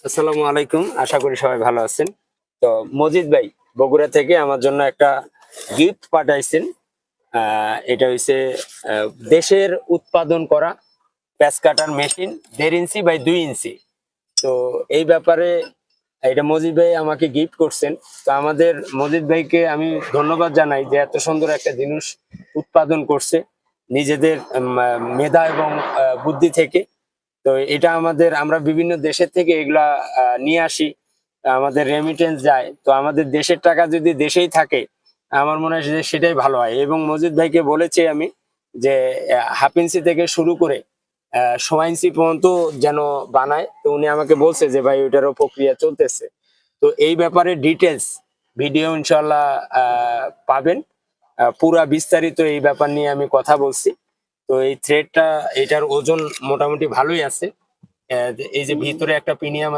আসসালামু আলাইকুম, আশা করি সবাই ভালো আছেন। তো মজিদ ভাই বগুড়া থেকে আমার জন্য একটা গিফট পাঠাইছেন। এটা হইছে দেশের উৎপাদন করা প্যাচ কাটার মেশিন 1.5 ইঞ্চি বাই 2 ইঞ্চি। তো এই ব্যাপারে এটা মজিদ ভাই আমাকে গিফট করছেন। তো আমাদের মজিদ ভাইকে আমি ধন্যবাদ জানাই যে এত সুন্দর একটা জিনিস উৎপাদন করছে নিজেদের মেধা এবং বুদ্ধি থেকে। তো এটা আমরা বিভিন্ন দেশের থেকে এগুলা নিয়ে আসি, আমাদের রেমিটেন্স যায়। তো আমাদের দেশের টাকা যদি দেশেই থাকে, আমার মনে হয় যে সেটাই ভালো হয়। এবং মজিদ ভাইকে বলেছি আমি যে হাফ ইঞ্চি থেকে শুরু করে সোয়া ইঞ্চি পর্যন্ত যেন বানায়। তো উনি আমাকে বলছে যে ভাই ওইটারও প্রক্রিয়া চলতেছে। তো এই ব্যাপারে ডিটেলস ভিডিও ইনশাল্লাহ পাবেন। পুরা বিস্তারিত এই ব্যাপার নিয়ে আমি কথা বলছি। তো এই থ্রেডটা, এটার ওজন মোটামুটি ভালোই আছে। এই যে ভিতরে একটা প্রিমিয়াম